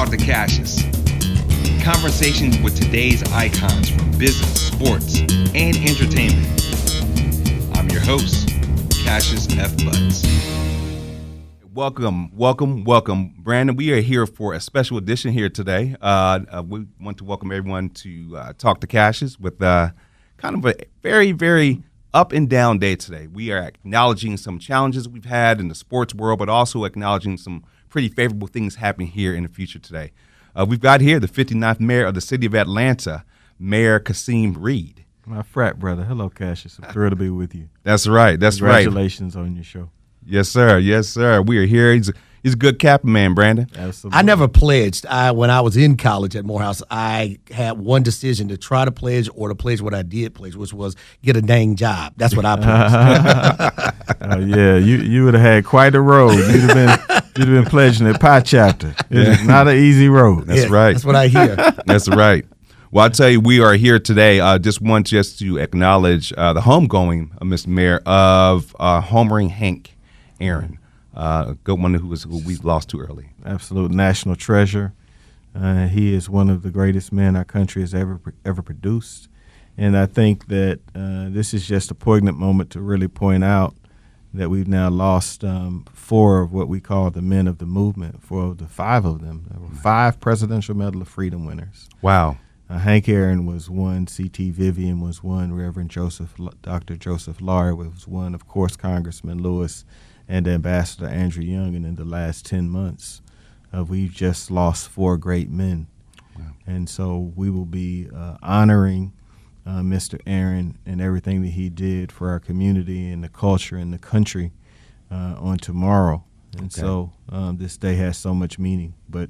Talk to Cassius. Conversations with today's icons from business, sports, and entertainment. I'm your host, Cassius F. Butts. Welcome, Brandon. We are here for a special edition here today. We want to welcome everyone to Talk to Cassius with kind of a very, very up and down day today. We are acknowledging some challenges we've had in the sports world, but also acknowledging some pretty favorable things happening here in the future today. We've got here the 59th mayor of the city of Atlanta, Mayor Kasim Reed. My frat brother. Hello, Cassius. I'm thrilled to be with you. That's right. Congratulations on your show. Yes, sir. We are here. He's a good Kappa man, Brandon. Absolutely. I never pledged. When I was in college at Morehouse, I had one decision to try to pledge or to pledge what I did pledge, which was get a dang job. That's what I pledged. Yeah, you would have had quite a road. You'd have been pledging at Pi Chapter. It's not an easy road. That's right. That's what I hear. That's right. Well, I'll tell you, we are here today. Just to acknowledge the homegoing, Mr. Mayor, of homering Hank Aaron. A good one who we lost too early. Absolute national treasure. He is one of the greatest men our country has ever produced. And I think that this is just a poignant moment to really point out that we've now lost four of what we call the men of the movement, four of the five of them. There were 5 Presidential Medal of Freedom winners. Wow. Hank Aaron was one, C.T. Vivian was one, Reverend Dr. Joseph Laurie was one, of course, Congressman Lewis, and Ambassador Andrew Young. And in the last 10 months, we've just lost 4 great men. Wow. And so we will be honoring Mr. Aaron and everything that he did for our community and the culture and the country on tomorrow. And so this day has so much meaning. But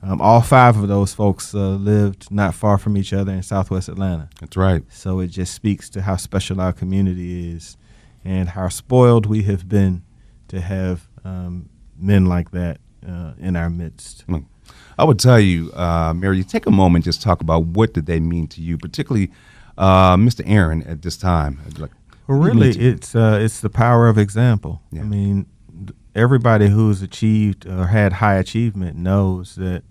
all 5 of those folks lived not far from each other in Southwest Atlanta. That's right. So it just speaks to how special our community is and how spoiled we have been to have men like that in our midst. I would tell you, Mary, you take a moment, just talk about what did they mean to you, particularly Mr. Aaron at this time. Well, really, it's the power of example. Yeah. I mean, everybody who's achieved or had high achievement knows that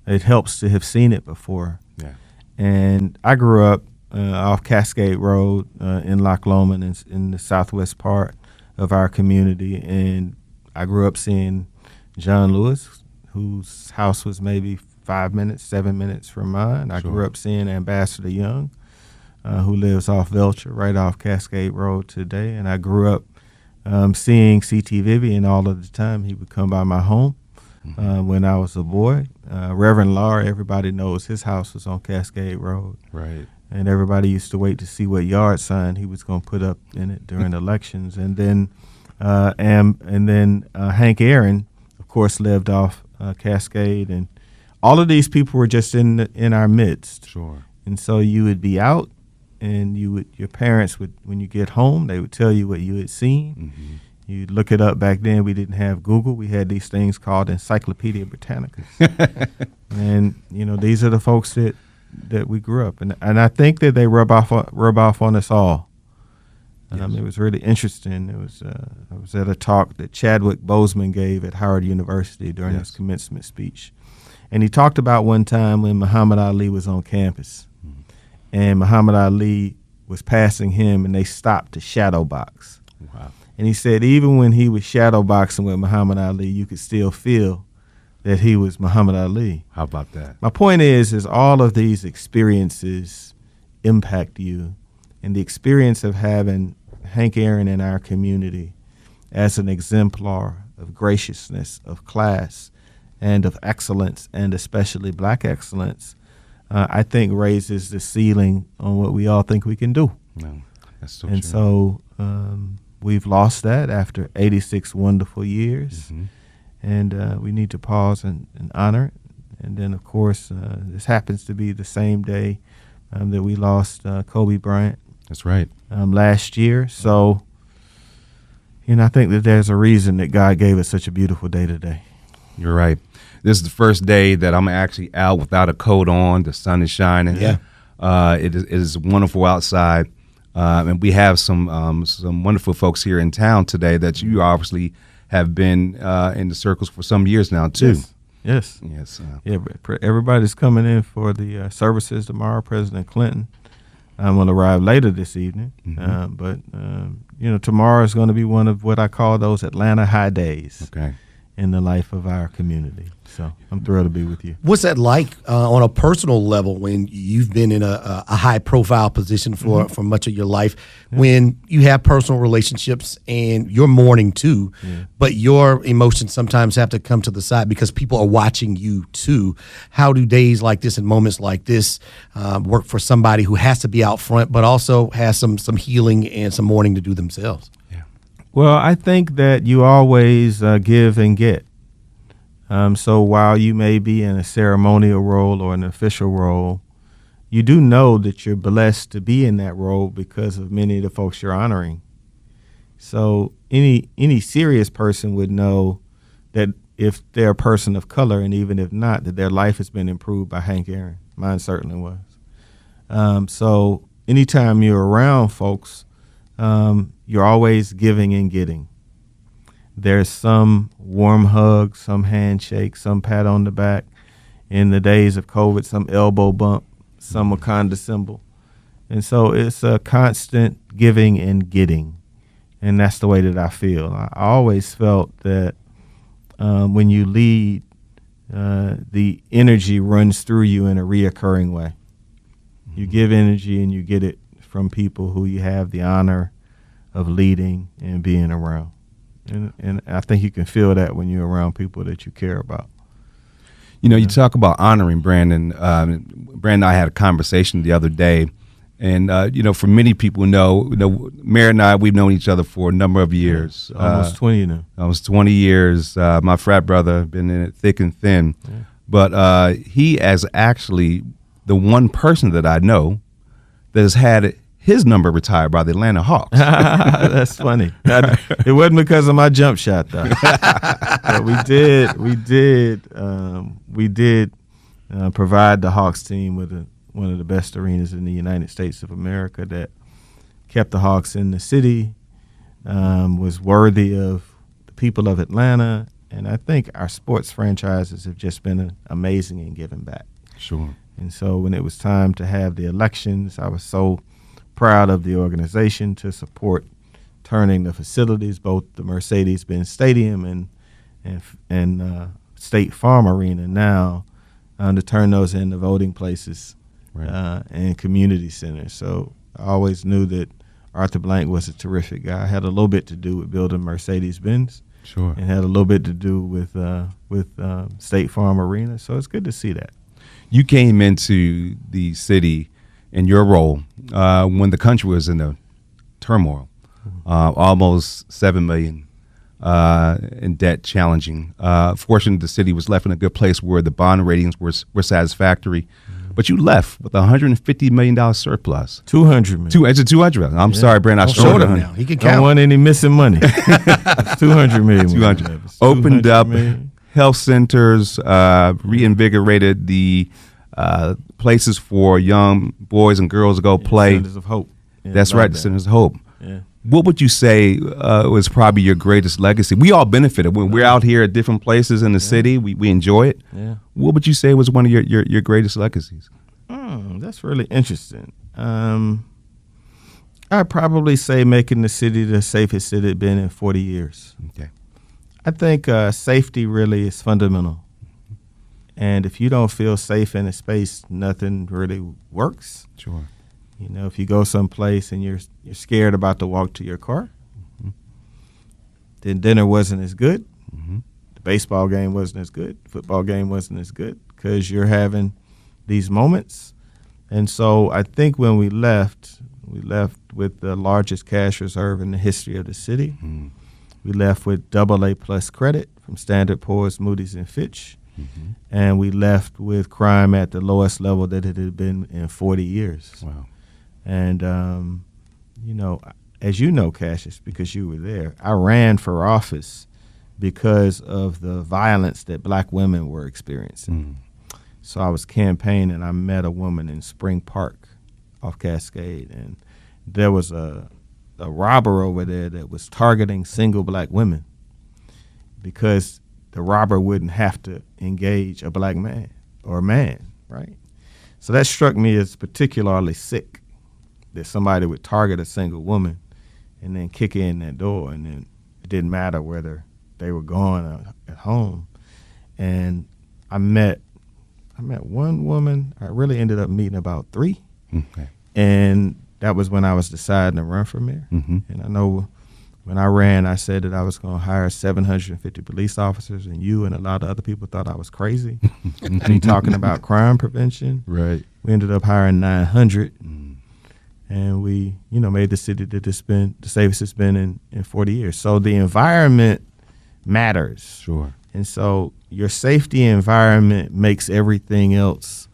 it helps to have seen it before. Yeah. And I grew up off Cascade Road in Loch Lomond in the southwest part of our community, and I grew up seeing John Lewis, whose house was maybe 7 minutes from mine. I grew up seeing Ambassador Young, who lives off Velcher, right off Cascade Road today, and I grew up seeing C.T. Vivian all of the time. He would come by my home when I was a boy. Reverend Laurie, everybody knows his house was on Cascade Road. Right. And everybody used to wait to see what yard sign he was going to put up in it during elections. And then Hank Aaron, of course, lived off Cascade, and all of these people were just in our midst. Sure. And so you would be out, and your parents would, when you get home, they would tell you what you had seen. Mm-hmm. You'd look it up. Back then, we didn't have Google. We had these things called Encyclopedia Britannica. And these are the folks that we grew up, and I think that they rub off on us all. Yes. It was really interesting. I was at a talk that Chadwick Boseman gave at Howard University during his commencement speech, and he talked about one time when Muhammad Ali was on campus, and Muhammad Ali was passing him, and they stopped to shadow box. Wow! And he said even when he was shadow boxing with Muhammad Ali, you could still feel that he was Muhammad Ali. How about that? My point is all of these experiences impact you, and the experience of having Hank Aaron in our community as an exemplar of graciousness, of class, and of excellence, and especially black excellence, I think raises the ceiling on what we all think we can do. No, that's so and true. so we've lost that after 86 wonderful years. Mm-hmm. And we need to pause and honor it. And then, of course, this happens to be the same day that we lost Kobe Bryant. That's right. Last year. So, I think that there's a reason that God gave us such a beautiful day today. You're right. This is the first day that I'm actually out without a coat on. The sun is shining. Yeah. It is wonderful outside. And we have some wonderful folks here in town today that you obviously have been in the circles for some years now, too. Yes. Yes. Yeah, everybody's coming in for the services tomorrow. President Clinton will arrive later this evening. But tomorrow is going to be one of what I call those Atlanta high days in the life of our community. So I'm thrilled to be with you. What's that like on a personal level when you've been in a high-profile position for much of your life, when you have personal relationships and you're mourning too, but your emotions sometimes have to come to the side because people are watching you too? How do days like this and moments like this work for somebody who has to be out front but also has some healing and some mourning to do themselves? Well, I think that you always give and get. So while you may be in a ceremonial role or an official role, you do know that you're blessed to be in that role because of many of the folks you're honoring. So any serious person would know that if they're a person of color, and even if not, that their life has been improved by Hank Aaron. Mine certainly was. So anytime you're around folks, you're always giving and getting. There's some warm hug, some handshake, some pat on the back. In the days of COVID, some elbow bump, some Wakanda symbol. And so it's a constant giving and getting. And that's the way that I feel. I always felt that when you lead, the energy runs through you in a reoccurring way. You give energy and you get it from people who you have the honor of leading and being around. And I think you can feel that when you're around people that you care about. You talk about honoring Brandon. Brandon and I had a conversation the other day, and for many people Mary and I, we've known each other for a number of years. Almost 20 now. Almost 20 years. My frat brother, been in it thick and thin. Yeah. But he is actually the one person that I know that has had his number retired by the Atlanta Hawks. That's funny. It wasn't because of my jump shot, though. But we did provide the Hawks team with one of the best arenas in the United States of America that kept the Hawks in the city, was worthy of the people of Atlanta, and I think our sports franchises have just been amazing in giving back. Sure. And so when it was time to have the elections, I was so proud of the organization to support turning the facilities, both the Mercedes-Benz Stadium and State Farm Arena now, to turn those into voting places and community centers. So I always knew that Arthur Blank was a terrific guy. Had a little bit to do with building Mercedes-Benz. Sure. And had a little bit to do with State Farm Arena. So it's good to see that. You came into the city in your role when the country was in a turmoil, almost $7 million in debt, challenging. Fortunately, the city was left in a good place where the bond ratings were satisfactory. But you left with a $150 million surplus. $200 million. It's a $200 million. I'm sorry, Brandon. I showed him now. He can count. Don't want any missing money. It's $200 million. 200. Opened up health centers, reinvigorated the places for young boys and girls to go play. Centers of Hope. Yeah, that's right, the Centers of Hope. Yeah. What would you say was probably your greatest legacy? We all benefited. When we're out here at different places in the city, we enjoy it. Yeah. What would you say was one of your greatest legacies? That's really interesting. I'd probably say making the city the safest city it's been in 40 years. Okay. I think safety really is fundamental. And if you don't feel safe in a space, nothing really works. Sure. If you go someplace and you're scared about to walk to your car, then dinner wasn't as good. The baseball game wasn't as good. The football game wasn't as good because you're having these moments. And so I think when we left with the largest cash reserve in the history of the city. We left with AA+ credit from Standard & Poor's, Moody's, and Fitch. And we left with crime at the lowest level that it had been in 40 years. Wow. And, as you know, Cassius, because you were there, I ran for office because of the violence that black women were experiencing. So I was campaigning. I met a woman in Spring Park off Cascade, and there was a robber over there that was targeting single black women because the robber wouldn't have to engage a black man or a man, right? So that struck me as particularly sick, that somebody would target a single woman and then kick in that door, and then it didn't matter whether they were gone at home. And I met one woman. I really ended up meeting about 3. Okay. And that was when I was deciding to run for mayor. Mm-hmm. And I know when I ran, I said that I was going to hire 750 police officers, and you and a lot of other people thought I was crazy. Me talking about crime prevention. Right. We ended up hiring 900, and we, made the city the safest it's been in 40 years. So the environment matters. Sure. And so your safety environment makes everything else.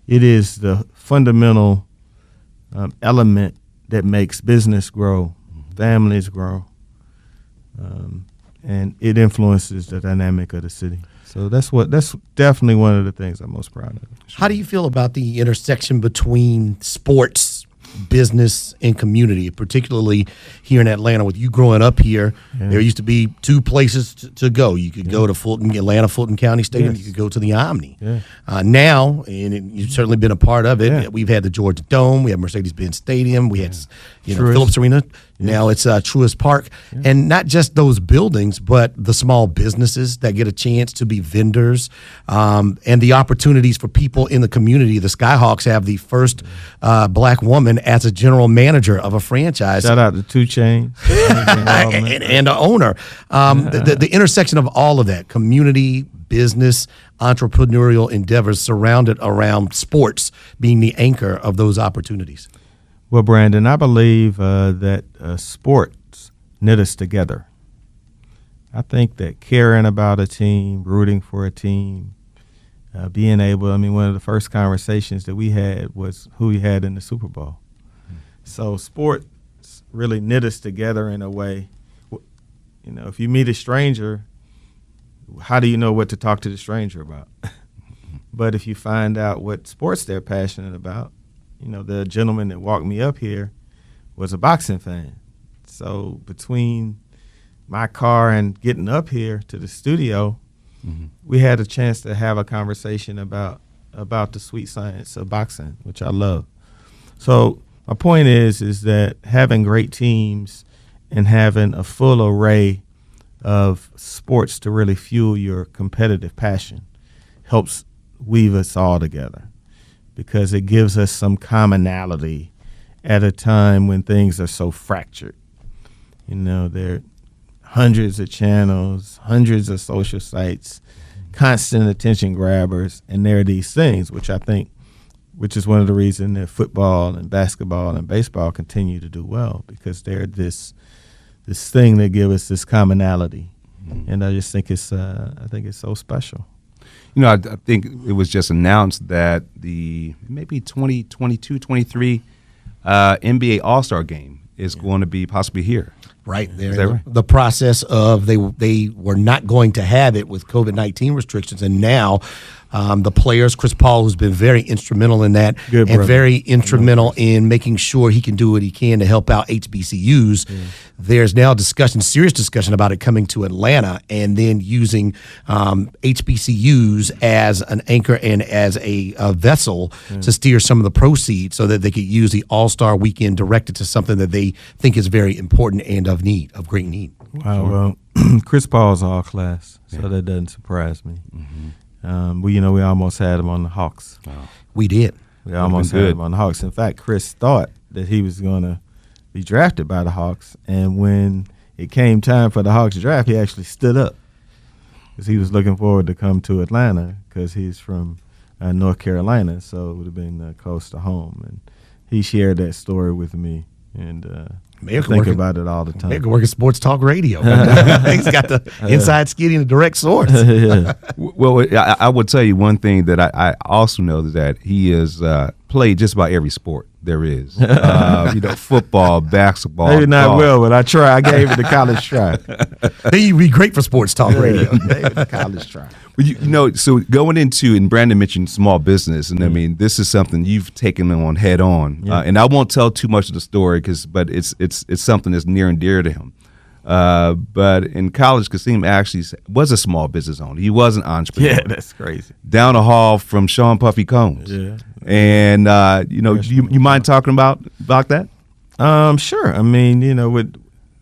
It is the fundamental element that makes business grow, families grow, and it influences the dynamic of the city. So that's definitely one of the things I'm most proud of. How do you feel about the intersection between sports, business, and community, particularly here in Atlanta? With you growing up here, there used to be 2 places to go. You could go to Fulton County Stadium. Yes. You could go to the Omni. Yeah. Now, and you've certainly been a part of it, we've had the Georgia Dome, we have Mercedes-Benz Stadium, we had Phillips Arena. Now it's Truist Park. And not just those buildings, but the small businesses that get a chance to be vendors, and the opportunities for people in the community. The Skyhawks have the first black woman as a general manager of a franchise. Shout out to 2 Chainz. and the owner. The intersection of all of that, community, business, entrepreneurial endeavors surrounded around sports being the anchor of those opportunities. Well, Brandon, I believe that sports knit us together. I think that caring about a team, rooting for a team, being able, one of the first conversations that we had was who we had in the Super Bowl. So sports really knit us together in a way. If you meet a stranger, how do you know what to talk to the stranger about? But if you find out what sports they're passionate about, the gentleman that walked me up here was a boxing fan. So between my car and getting up here to the studio, we had a chance to have a conversation about the sweet science of boxing, which I love. So my point is that having great teams and having a full array of sports to really fuel your competitive passion helps weave us all together, because it gives us some commonality at a time when things are so fractured. There are hundreds of channels, hundreds of social sites, constant attention grabbers, and there are these things, which is one of the reasons that football and basketball and baseball continue to do well, because they're this thing that gives us this commonality. And I just think it's so special. I think it was just announced that the maybe 2022-23 NBA All-Star game is going to be possibly here. Right there. Is that right? The process of they were not going to have it with COVID-19 restrictions, and now the players, Chris Paul, who's been very instrumental in that, very instrumental in making sure he can do what he can to help out HBCUs. There's now serious discussion about it coming to Atlanta, and then using HBCUs as an anchor and as a vessel to steer some of the proceeds, so that they could use the All-Star Weekend directed to something that they think is very important and of great need. Wow. Well, Chris Paul's all class, so that doesn't surprise me. We almost had him on the Hawks. Wow. We did. We almost had him on the Hawks. In fact, Chris thought that he was going to be drafted by the Hawks, and when it came time for the Hawks draft, he actually stood up because he was looking forward to come to Atlanta, because he's from North Carolina, so it would have been close to home. And he shared that story with me, and I think about it all the time. Maybe work at Sports Talk Radio. He's got the inside skinny and the direct source. Well, I would tell you one thing that I also know, that he has played just about every sport there is. Football, basketball. Maybe not golf. Well, but I try. I gave it a college try. Then you'd be great for Sports Talk Radio. College try. Well, so going into, and Brandon mentioned small business, and this is something you've taken on head on, and I won't tell too much of the story, but it's something that's near and dear to him. But in college, Kasim actually was a small business owner. He was an entrepreneur. Yeah, that's crazy. Down the hall from Sean Puffy Combs. Yeah. And, you mind talking about that? Sure. I mean,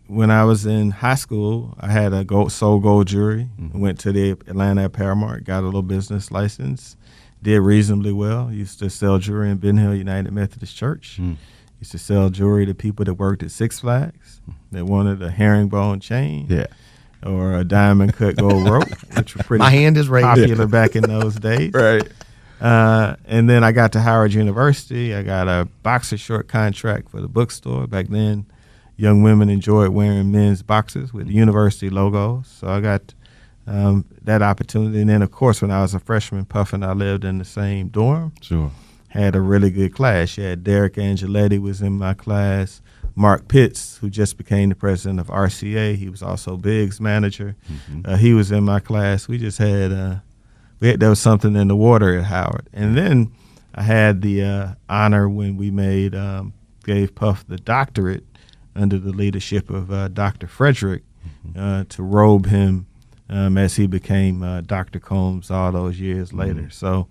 when I was in high school, I had sold gold jewelry. Went to the Atlanta Paramount, got a little business license, did reasonably well. Used to sell jewelry in Ben Hill United Methodist Church. Used to sell jewelry to people that worked at Six Flags that wanted a herringbone chain or a diamond cut gold rope, which were pretty My hand is raised. popular back in those days. Right. And then I got to Howard University. I got a boxer short contract for the bookstore. Back then, young women enjoyed wearing men's boxers with the university logos. So I got that opportunity. And then, of course, when I was a freshman, Puff and I lived in the same dorm. Sure. Had a really good class. You had Derek Angeletti was in my class. Mark Pitts, who just became the president of RCA. He was also Biggs manager. He was in my class. We just had there was something in the water at Howard. And then I had the honor when we gave Puff the doctorate under the leadership of Dr. Frederick to robe him as he became Dr. Combs all those years later. So,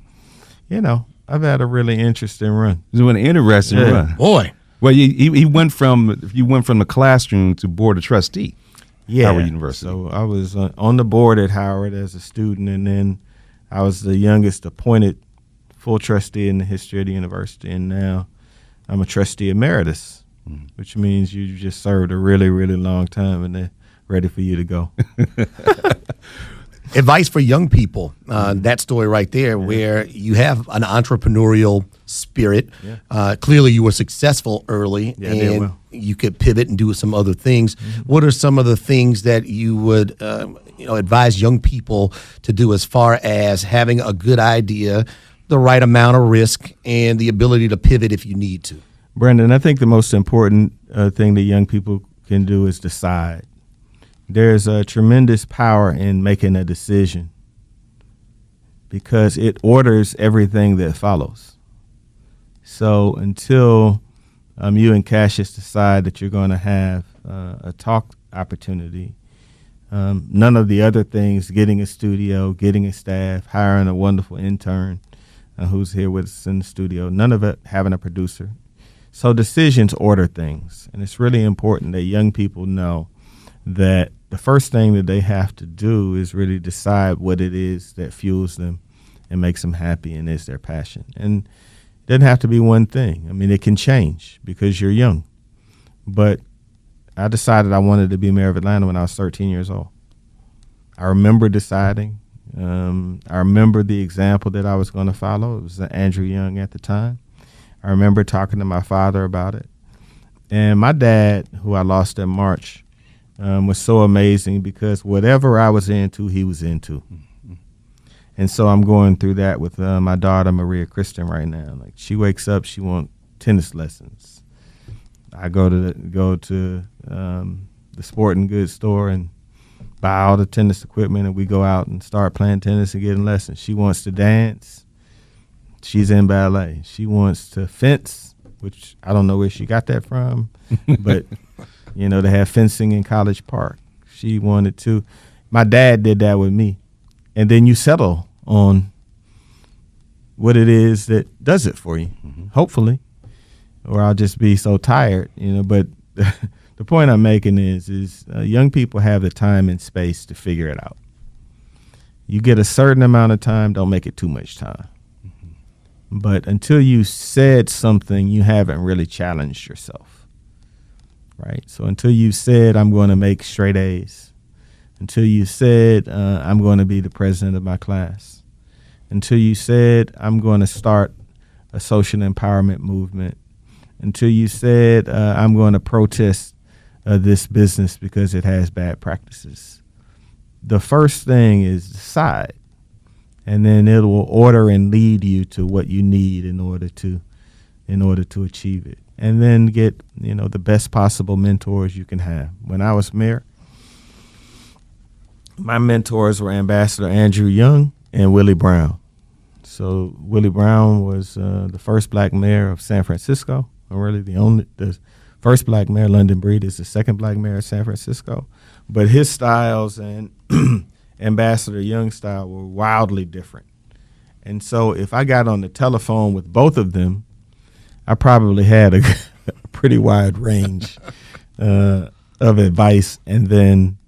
I've had a really interesting run. It was an interesting run. Boy. Well, you went from the classroom to board of trustee. Howard University. So I was on the board at Howard as a student, and then I was the youngest appointed full trustee in the history of the university, and now I'm a trustee emeritus, which means you just served a really, really long time, and they're ready for you to go. Advice for young people, that story right there, where you have an entrepreneurial spirit. Clearly, you were successful early, and you could pivot and do some other things. What are some of the things that you would advise young people to do as far as having a good idea, the right amount of risk, and the ability to pivot if you need to? Brandon, I think the most important thing that young people can do is decide. There's a tremendous power in making a decision because it orders everything that follows. So until you and Cassius decide that you're going to have a talk opportunity, none of the other things, getting a studio, getting a staff, hiring a wonderful intern who's here with us in the studio, none of it having a producer. So decisions order things. And it's really important that young people know that the first thing that they have to do is really decide what it is that fuels them and makes them happy and is their passion. And it doesn't have to be one thing. I mean, it can change because you're young. But I decided I wanted to be mayor of Atlanta when I was 13 years old. I remember deciding. I remember the example that I was going to follow. It was Andrew Young at the time. I remember talking to my father about it. And my dad, who I lost in March, was so amazing because whatever I was into, he was into. And so I'm going through that with my daughter, Maria Kristen, right now. Like, she wakes up, she wants tennis lessons. I go to the sporting goods store and buy all the tennis equipment, and we go out and start playing tennis and getting lessons. She wants to dance. She's in ballet. She wants to fence, which I don't know where she got that from, but they have fencing in College Park. She wanted to. My dad did that with me. And then you settle on what it is that does it for you, hopefully, or I'll just be so tired, But the point I'm making is young people have the time and space to figure it out. You get a certain amount of time, don't make it too much time. But until you said something, you haven't really challenged yourself, right? So until you said, I'm going to make straight A's, until you said, I'm going to be the president of my class, until you said, I'm going to start a social empowerment movement, until you said, I'm going to protest this business because it has bad practices. The first thing is decide. And then it will order and lead you to what you need in order to achieve it. And then get, the best possible mentors you can have. When I was mayor, my mentors were Ambassador Andrew Young and Willie Brown. So Willie Brown was the first black mayor of San Francisco, or really the first black mayor. London Breed is the second black mayor of San Francisco. But his styles and Ambassador Young's style were wildly different. And so if I got on the telephone with both of them, I probably had a pretty wide range of advice. And then,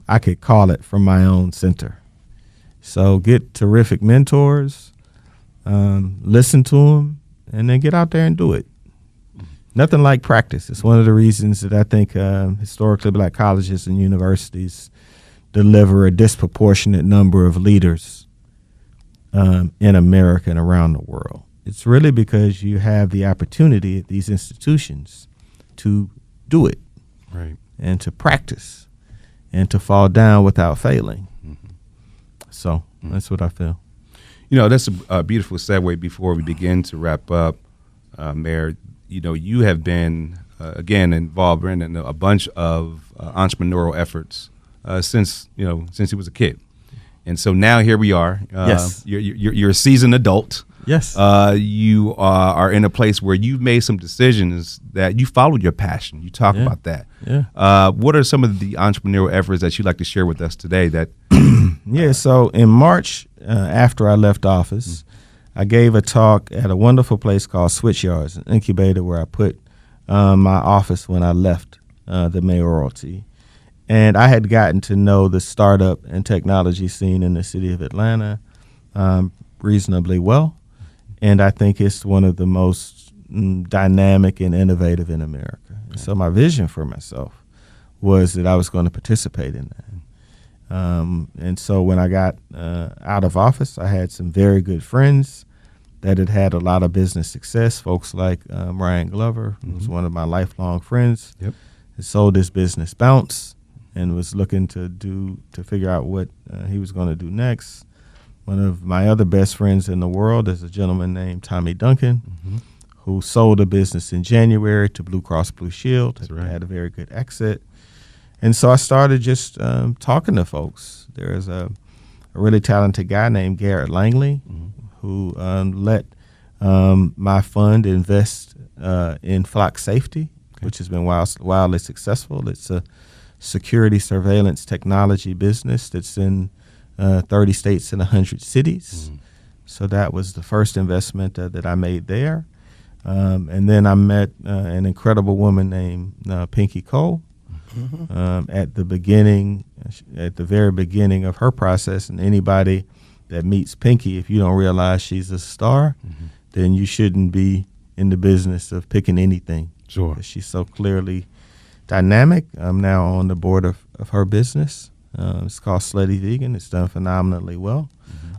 I could call it from my own center. So get terrific mentors, listen to them, and then get out there and do it. Nothing like practice. It's one of the reasons that I think historically black colleges and universities deliver a disproportionate number of leaders in America and around the world. It's really because you have the opportunity at these institutions to do it, Right. and to practice and to fall down without failing. So that's what I feel. That's a beautiful segue before we begin to wrap up, Mayor. You have been, again, involved in a bunch of entrepreneurial efforts since he was a kid. And so now here we are. Yes. You're a seasoned adult. Yes. You are in a place where you've made some decisions that you followed your passion. You talk about that. Yeah. What are some of the entrepreneurial efforts that you'd like to share with us today? So in March, after I left office, I gave a talk at a wonderful place called Switchyards, an incubator where I put my office when I left the mayoralty. And I had gotten to know the startup and technology scene in the city of Atlanta reasonably well. And I think it's one of the most dynamic and innovative in America. Okay. So my vision for myself was that I was going to participate in that. And so when I got out of office, I had some very good friends that had had a lot of business success, folks like Ryan Glover, who was one of my lifelong friends. Yep. He sold his business Bounce and was looking to figure out what he was going to do next. One of my other best friends in the world is a gentleman named Tommy Duncan, who sold a business in January to Blue Cross Blue Shield. That's right. Had a very good exit. And so I started just talking to folks. There's a really talented guy named Garrett Langley who let my fund invest in Flock Safety, which has been wildly successful. It's a security surveillance technology business that's in 30 states and 100 cities. So that was the first investment that I made there. And then I met an incredible woman named Pinky Cole at the very beginning of her process. And anybody that meets Pinky, if you don't realize she's a star, then you shouldn't be in the business of picking anything. Sure. She's so clearly dynamic. I'm now on the board of her business. It's called Slutty Vegan. It's done phenomenally well.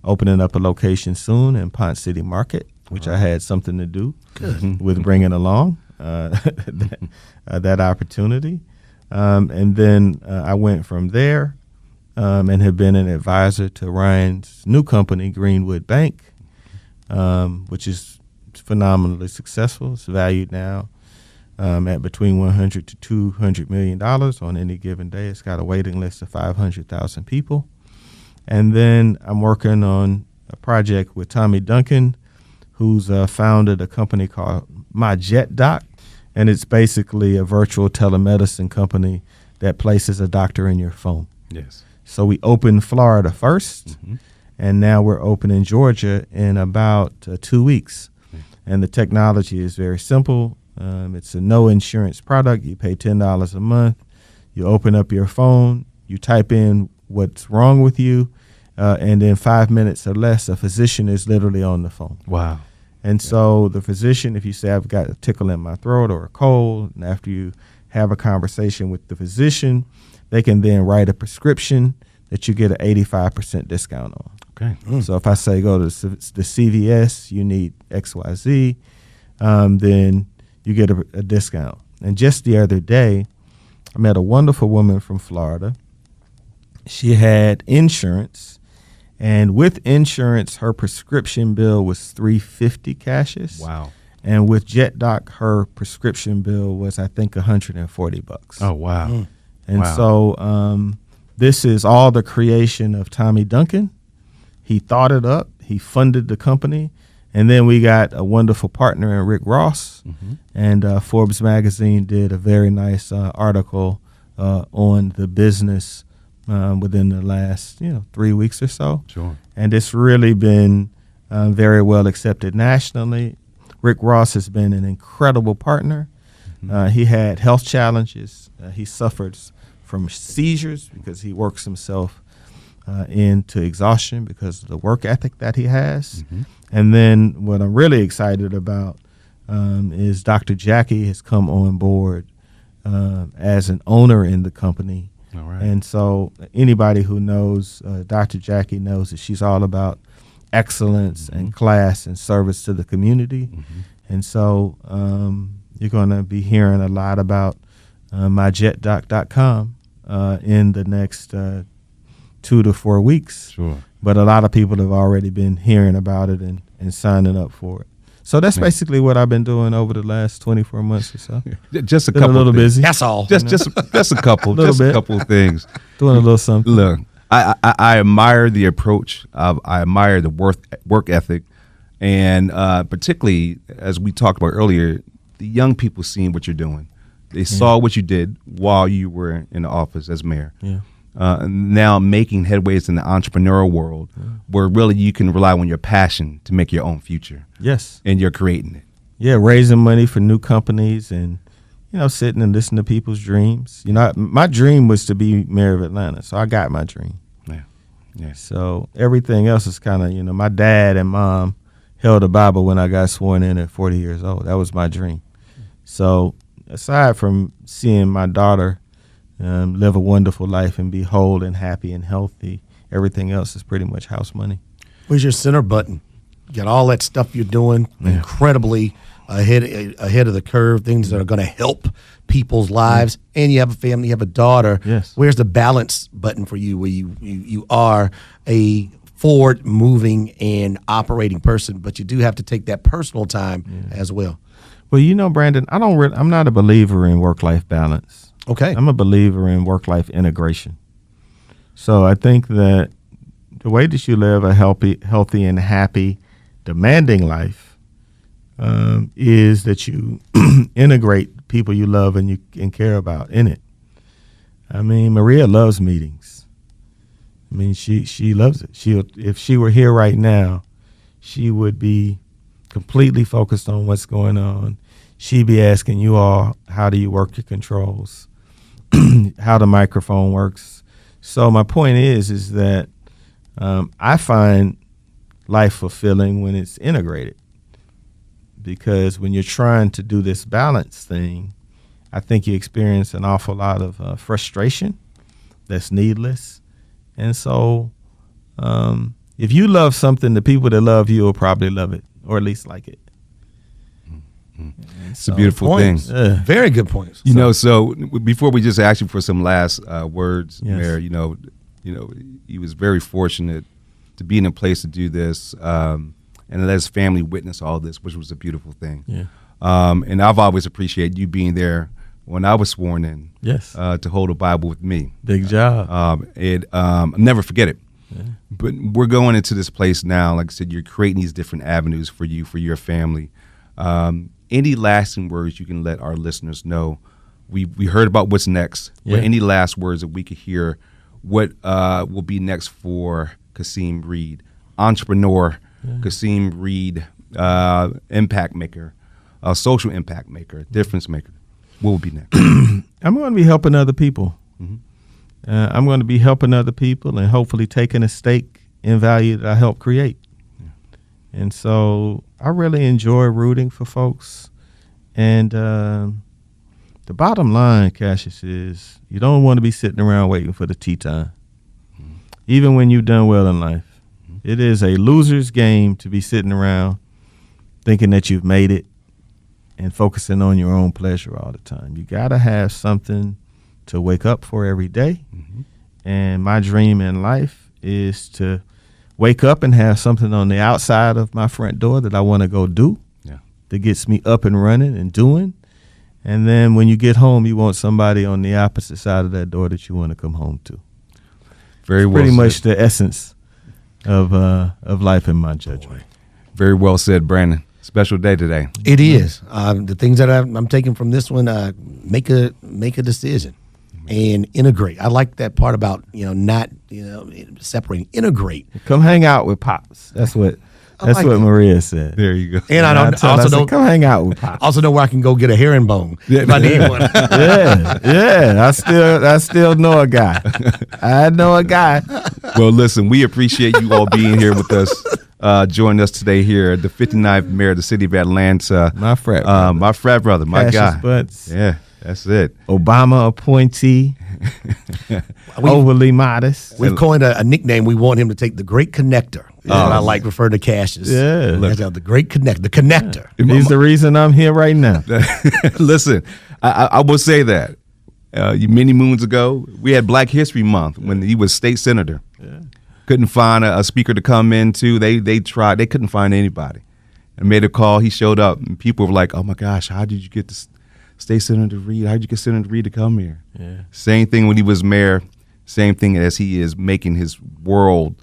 Opening up a location soon in Ponce City Market, which I had something to do with bringing along that opportunity. And then I went from there and have been an advisor to Ryan's new company, Greenwood Bank, which is phenomenally successful. It's valued now at between $100 to $200 million on any given day. It's got a waiting list of 500,000 people. And then I'm working on a project with Tommy Duncan, who's founded a company called MyJetDoc, and it's basically a virtual telemedicine company that places a doctor in your phone. Yes. So we opened Florida first, and now we're opening Georgia in about 2 weeks. And the technology is very simple. It's a no insurance product. You pay $10 a month. You open up your phone. You type in what's wrong with you. And in 5 minutes or less, a physician is literally on the phone. Wow. And so the physician, if you say, I've got a tickle in my throat or a cold, and after you have a conversation with the physician, they can then write a prescription that you get an 85% discount on. Okay. So if I say go to the CVS, you need XYZ, then you get a discount. And just the other day, I met a wonderful woman from Florida. She had insurance, and with insurance, her prescription bill was $350 Cassius. Wow. And with JetDoc, her prescription bill was, I think, $140. Oh, wow. And wow. so this is all the creation of Tommy Duncan. He thought it up. He funded the company. And then we got a wonderful partner in Rick Ross, and Forbes magazine did a very nice article on the business within the last 3 weeks or so. Sure. And it's really been very well accepted nationally. Rick Ross has been an incredible partner. He had health challenges. He suffers from seizures because he works himself into exhaustion because of the work ethic that he has. And then what I'm really excited about is Dr. Jackie has come on board as an owner in the company. All right. And so anybody who knows Dr. Jackie knows that she's all about excellence and class and service to the community. And so you're going to be hearing a lot about myjetdoc.com in the next 2 to 4 weeks. Sure. But a lot of people have already been hearing about it and signing up for it. So that's basically what I've been doing over the last 24 months or so. Just a Been a couple little things. busy. That's all. Just a couple. Little Just a bit. couple of things. Doing a little something. Look, I admire the approach. I admire the work ethic, and particularly as we talked about earlier, the young people seeing what you're doing. They saw what you did while you were in the office as mayor. Yeah. Now making headways in the entrepreneurial world, where really you can rely on your passion to make your own future, Yes. and you're creating it. Yeah, raising money for new companies and, sitting and listening to people's dreams. My dream was to be mayor of Atlanta, so I got my dream. Yeah. So everything else is kind of, my dad and mom held a Bible when I got sworn in at 40 years old. That was my dream. So aside from seeing my daughter live a wonderful life and be whole and happy and healthy, everything else is pretty much house money. Where's your center button? You got all that stuff you're doing incredibly ahead of the curve, things that are going to help people's lives, and you have a family, you have a daughter. Yes. Where's the balance button for you where you are a forward moving and operating person, but you do have to take that personal time as well? Well, Brandon, I'm not a believer in work-life balance. Okay. I'm a believer in work-life integration. So I think that the way that you live a healthy and happy, demanding life is that you integrate people you love and care about in it. I mean, Maria loves meetings. I mean, she loves it. If she were here right now, she would be completely focused on what's going on. She'd be asking you all, how do you work your controls, how the microphone works. So my point is that I find life fulfilling when it's integrated, because when you're trying to do this balance thing, I think you experience an awful lot of frustration that's needless. And so if you love something, the people that love you will probably love it, or at least like it. It's a beautiful thing. Very good points. So before we just ask you for some last words, Yes. Mayor, he was very fortunate to be in a place to do this, and let his family witness all this, which was a beautiful thing. Yeah. And I've always appreciated you being there when I was sworn in. Yes. To hold a Bible with me. Big job. I'll never forget it. Yeah. But we're going into this place now. Like I said, you're creating these different avenues for you, for your family. Any lasting words you can let our listeners know? We heard about what's next, but any last words that we could hear? What will be next for Kasim Reed, entrepreneur, Kasim Reed, impact maker, social impact maker, difference maker? What will be next? I'm going to be helping other people. I'm going to be helping other people and hopefully taking a stake in value that I help create. And so I really enjoy rooting for folks. And the bottom line, Cassius, is you don't want to be sitting around waiting for the tea time, even when you've done well in life. It is a loser's game to be sitting around thinking that you've made it and focusing on your own pleasure all the time. You got to have something to wake up for every day. And my dream in life is to wake up and have something on the outside of my front door that I want to go do, that gets me up and running and doing. And then when you get home, you want somebody on the opposite side of that door that you want to come home to. Very well Pretty said. much the essence of life in my judgment. Very well said, Brandon. Special day today. It is. The things that I'm taking from this one, make a decision and integrate. I like that part about, not, separating, integrate. Come hang out with Pops. That's what Maria said. There you go. And I come hang out with Pops. Also know where I can go get a herringbone if I need one. I still know a guy. I know a guy. Well, listen, we appreciate you all being here with us. Joining us today here, the 59th mayor of the city of Atlanta. My frat brother. My Cassius guy. Butts. Yeah, that's it. Obama appointee. Overly modest. We've coined a nickname. We want him to take the Great Connector. I like referring to Cassius. Yeah. The Great Connector. The Connector. He's the reason I'm here right now. Listen, I will say that many moons ago, we had Black History Month when he was state senator. Yeah. Couldn't find a speaker to come into. They tried. They couldn't find anybody. And made a call. He showed up, and people were like, "Oh my gosh, how did you get this State Senator Reed? How did you get Senator Reed to come here?" Yeah. Same thing when he was mayor. Same thing as he is making his world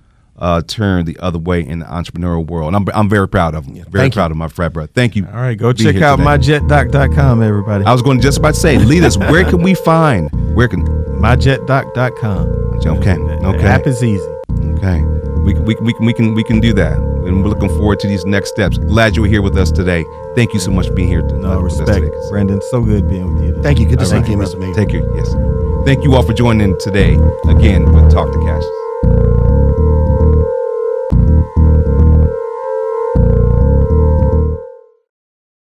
turn the other way in the entrepreneurial world. And I'm very proud of him. Yeah, very proud of my frat brother. Thank you. All right, go for being check here out today. myjetdoc.com, everybody. I was going to just about to say, lead us. Where can we find? myjetdoc.com. Okay. The app is easy. Okay. We can do that. And we're looking forward to these next steps. Glad you were here with us today. Thank you so much for being here. No, with us respect. today. Brandon, so good being with you today. Thank you. Good to All see right, you, brother. Mr. Mayor. Take care. Yes. Thank you all for joining in today again with Talk to Cassius.